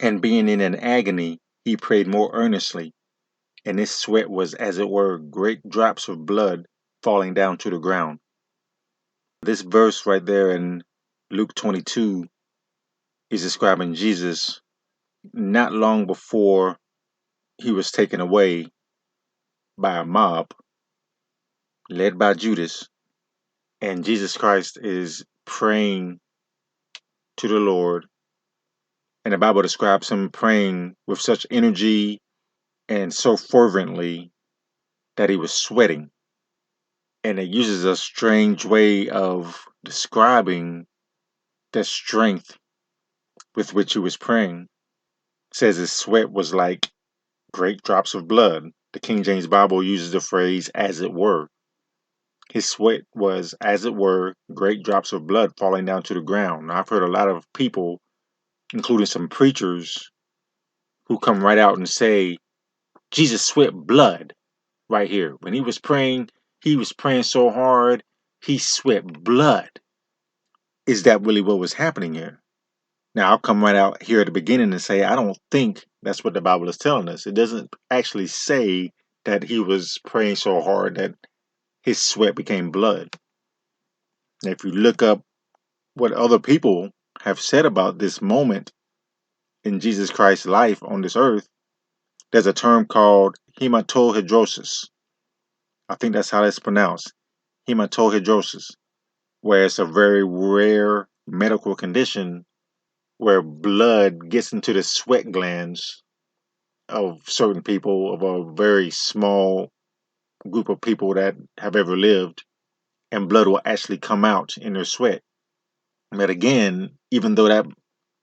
And being in an agony, he prayed more earnestly, and his sweat was as it were great drops of blood falling down to the ground. This verse right there in Luke 22 is describing Jesus not long before he was taken away by a mob led by Judas. And Jesus Christ is praying to the Lord. And the Bible describes him praying with such energy and so fervently that he was sweating. And it uses a strange way of describing the strength with which he was praying. It says his sweat was like great drops of blood. The King James Bible uses the phrase as it were. His sweat was, as it were, great drops of blood falling down to the ground. Now, I've heard a lot of people, including some preachers, who come right out and say, Jesus sweat blood right here. When he was praying so hard, he sweat blood. Is that really what was happening here? Now, I'll come right out here at the beginning and say, I don't think that's what the Bible is telling us. It doesn't actually say that he was praying so hard that his sweat became blood. Now, if you look up what other people have said about this moment in Jesus Christ's life on this earth, there's a term called hematohidrosis. I think that's how it's pronounced, hematohidrosis, where it's a very rare medical condition where blood gets into the sweat glands of certain people, of a very small group of people that have ever lived, and blood will actually come out in their sweat. But again, even though that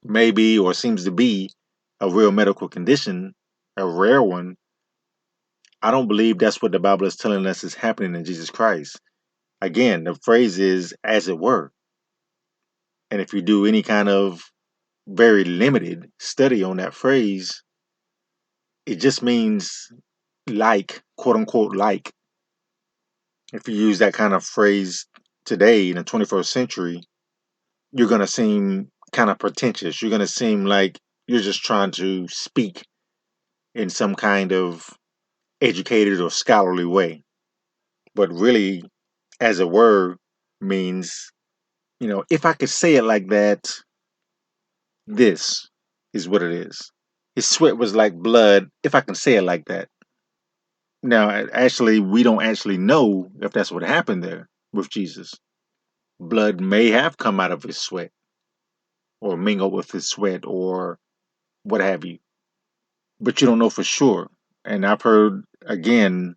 may be or seems to be a real medical condition, a rare one, I don't believe that's what the Bible is telling us is happening in Jesus Christ. Again, the phrase is as it were. And if you do any kind of very limited study on that phrase, it just means like, quote unquote, like. If you use that kind of phrase today in the 21st century, you're going to seem kind of pretentious. You're going to seem like you're just trying to speak in some kind of educated or scholarly way. But really, as a word, means, if I could say it like that, this is what it is. His sweat was like blood, if I can say it like that. Now, actually, we don't actually know if that's what happened there with Jesus. Blood may have come out of his sweat or mingled with his sweat or what have you, but you don't know for sure. And I've heard, again,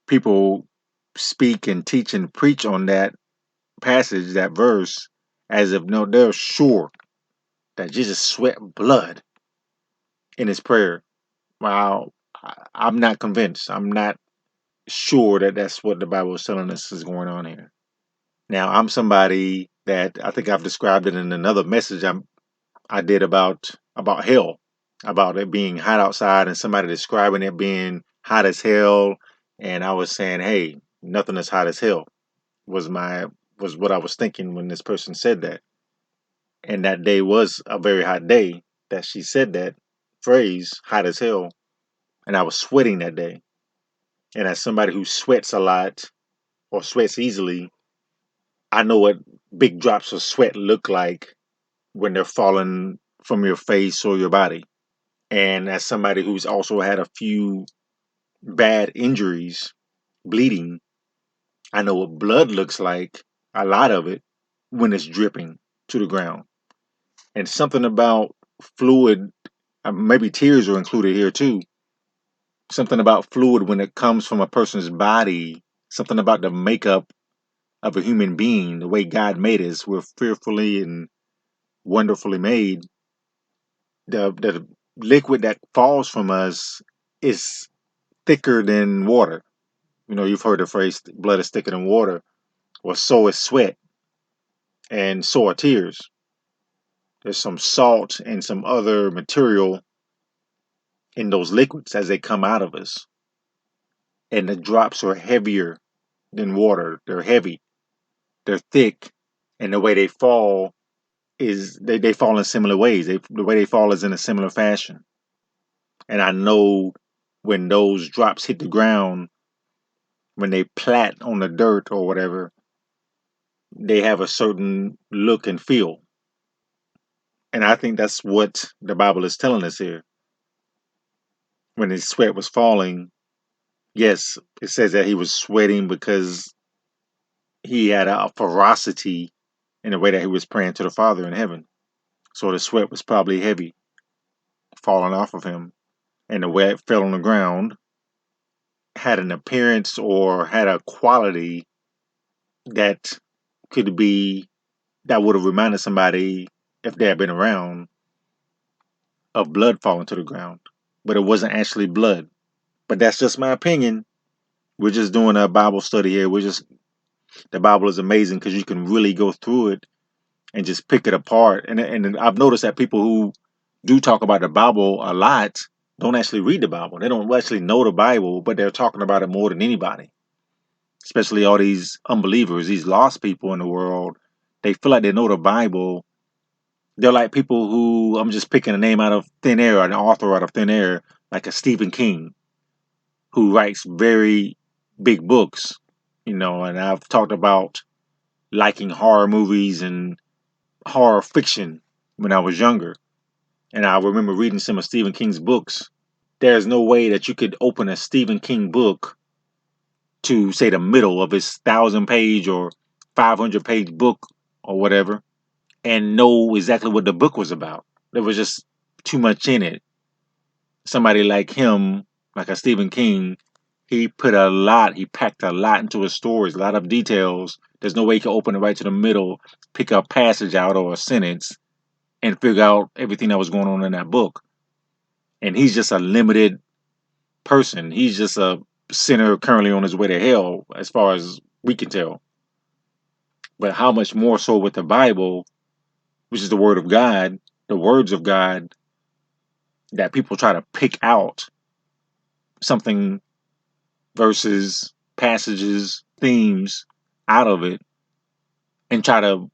people speak and teach and preach on that passage, that verse, as if no, they're sure that Jesus sweat blood in his prayer. Wow, I'm not convinced. I'm not sure that that's what the Bible is telling us is going on here. Now, I'm somebody that I think I've described it in another message I did about hell, about it being hot outside and somebody describing it being hot as hell, and I was saying, hey, nothing is hot as hell was what I was thinking when this person said that. And that day was a very hot day that she said that phrase, hot as hell, and I was sweating that day. And as somebody who sweats a lot or sweats easily, I know what big drops of sweat look like when they're falling from your face or your body. And as somebody who's also had a few bad injuries, bleeding, I know what blood looks like, a lot of it, when it's dripping to the ground. And something about fluid, maybe tears are included here too. Something about fluid when it comes from a person's body, something about the makeup of a human being, the way God made us. We're fearfully and wonderfully made. The liquid that falls from us is thicker than water. You've heard the phrase blood is thicker than water. Well, so is sweat and so are tears. There's some salt and some other material in those liquids as they come out of us. And the drops are heavier than water. They're heavy, they're thick, and the way they fall is they fall in similar ways. The way they fall is in a similar fashion. And I know when those drops hit the ground, when they plat on the dirt or whatever, they have a certain look and feel. And I think that's what the Bible is telling us here. When his sweat was falling, yes, it says that he was sweating because he had a ferocity in the way that he was praying to the Father in heaven. So the sweat was probably heavy falling off of him. And the way it fell on the ground had an appearance or had a quality that could be, that would have reminded somebody, if they had been around, of blood falling to the ground. But it wasn't actually blood. But that's just my opinion. We're just doing a Bible study here. The Bible is amazing because you can really go through it and just pick it apart. And I've noticed that people who do talk about the Bible a lot don't actually read the Bible. They don't actually know the Bible, but they're talking about it more than anybody. Especially all these unbelievers, these lost people in the world. They feel like they know the Bible. They're like people who, I'm just picking a name out of thin air, an author out of thin air, like a Stephen King, who writes very big books, and I've talked about liking horror movies and horror fiction when I was younger. And I remember reading some of Stephen King's books. There's no way that you could open a Stephen King book to, say, the middle of his 1,000 page or 500 page book or whatever and know exactly what the book was about. There was just too much in it. Somebody like him, like a Stephen King, he packed a lot into his stories, a lot of details. There's no way you can open it right to the middle, pick a passage out or a sentence, and figure out everything that was going on in that book. And he's just a limited person. He's just a sinner currently on his way to hell, as far as we can tell. But how much more so with the Bible, which is the Word of God, the words of God, that people try to pick out something, verses, passages, themes out of it and try to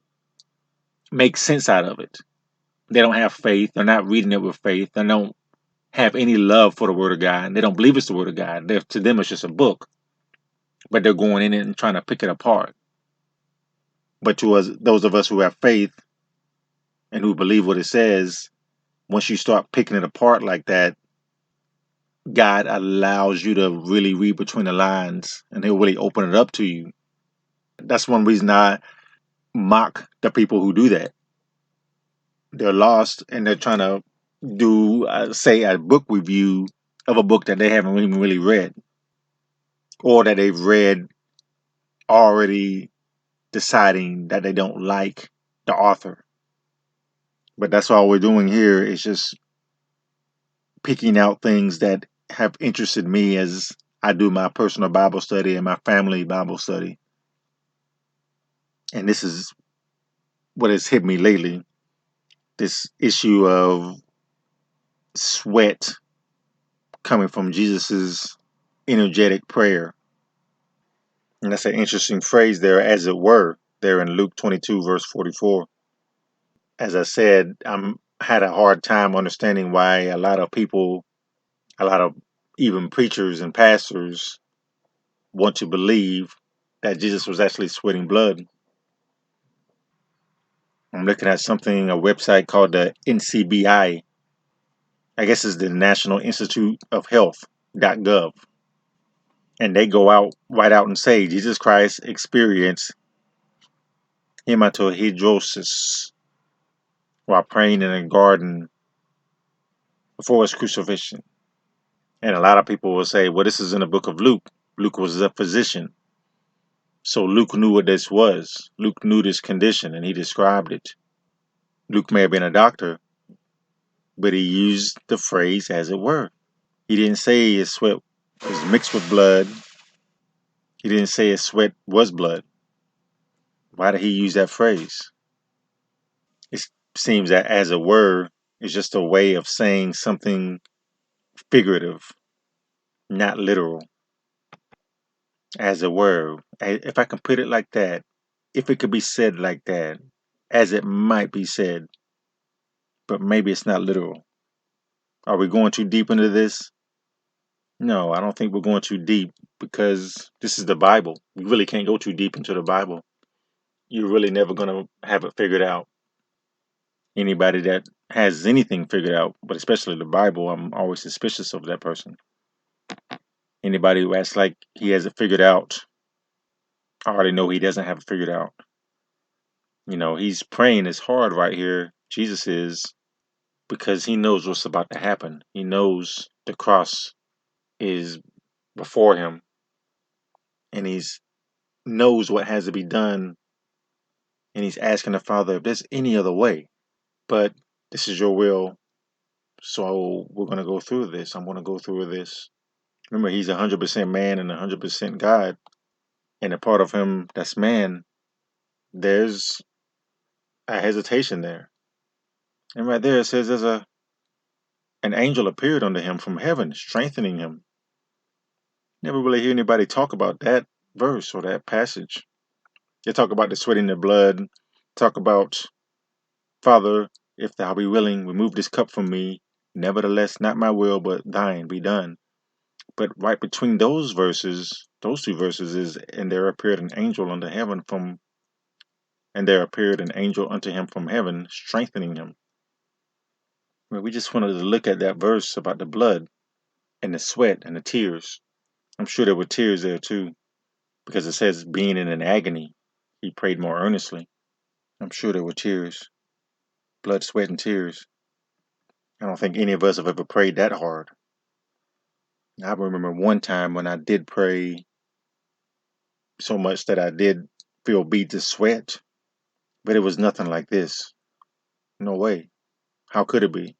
make sense out of it. They don't have faith. They're not reading it with faith. They don't have any love for the Word of God. They don't believe it's the Word of God. To them, it's just a book. But they're going in it and trying to pick it apart. But to us, those of us who have faith and who believe what it says, once you start picking it apart like that, God allows you to really read between the lines and He'll really open it up to you. That's one reason I mock the people who do that. They're lost and they're trying to do, say, a book review of a book that they haven't even really read, or that they've read already deciding that they don't like the author. But that's all we're doing here is just picking out things that have interested me as I do my personal Bible study and my family Bible study. And this is what has hit me lately, this issue of sweat coming from Jesus's energetic prayer. And that's an interesting phrase there, as it were, there in Luke 22, verse 44. As I said, I had a hard time understanding why a lot of people, a lot of even preachers and pastors, want to believe that Jesus was actually sweating blood. I'm looking at something, a website called the NCBI. I guess it's the National Institute of Health.gov. And they go out right out and say Jesus Christ experienced hematohidrosis while praying in a garden before his crucifixion. And a lot of people will say, well, this is in the book of Luke. Luke was a physician. So Luke knew what this was. Luke knew this condition and he described it. Luke may have been a doctor, but he used the phrase as it were. He didn't say his sweat was mixed with blood. He didn't say his sweat was blood. Why did he use that phrase? It seems that as it were is just a way of saying something figurative, not literal. As it were. If I can put it like that, if it could be said like that, as it might be said, but maybe it's not literal. Are we going too deep into this? No, I don't think we're going too deep because this is the Bible. We really can't go too deep into the Bible. You're really never going to have it figured out. Anybody that has anything figured out, but especially the Bible, I'm always suspicious of that person. Anybody who acts like he has it figured out, I already know he doesn't have it figured out. He's praying as hard right here, Jesus is, because he knows what's about to happen. He knows the cross is before him, and he's knows what has to be done, and he's asking the Father if there's any other way. But this is your will, so we're going to go through this. I'm going to go through this. Remember, he's 100% man and 100% God, and a part of him that's man, there's a hesitation there. And right there it says there's an angel appeared unto him from heaven, strengthening him. Never really hear anybody talk about that verse or that passage. They talk about the sweating the blood, talk about, Father, if thou be willing, remove this cup from me. Nevertheless, not my will, but thine be done. But right between those verses, those two verses is, and there appeared an angel unto heaven from, and there appeared an angel unto him from heaven, strengthening him. Well, we just wanted to look at that verse about the blood and the sweat and the tears. I'm sure there were tears there too, because it says being in an agony, he prayed more earnestly. I'm sure there were tears, blood, sweat, and tears. I don't think any of us have ever prayed that hard. I remember one time when I did pray so much that I did feel beads of sweat, but it was nothing like this. No way. How could it be?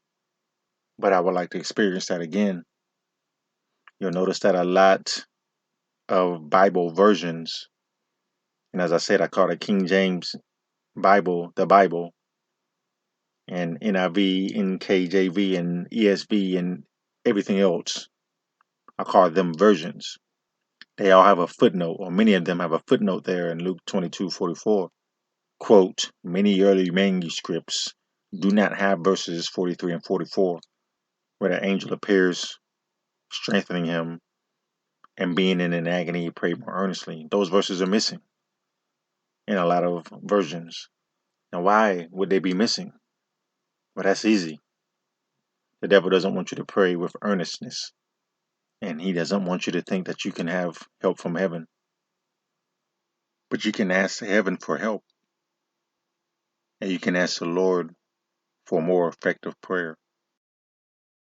But I would like to experience that again. You'll notice that a lot of Bible versions, and as I said, I call it King James Bible, the Bible, and NIV, NKJV, and ESV, and everything else. I call them versions. They all have a footnote, or many of them have a footnote there in Luke 22:44. Quote, many early manuscripts do not have verses 43 and 44, where the angel appears, strengthening him, and being in an agony, he prayed more earnestly. Those verses are missing in a lot of versions. Now, why would they be missing? Well, that's easy. The devil doesn't want you to pray with earnestness, and he doesn't want you to think that you can have help from heaven. But you can ask heaven for help, and you can ask the Lord for more effective prayer.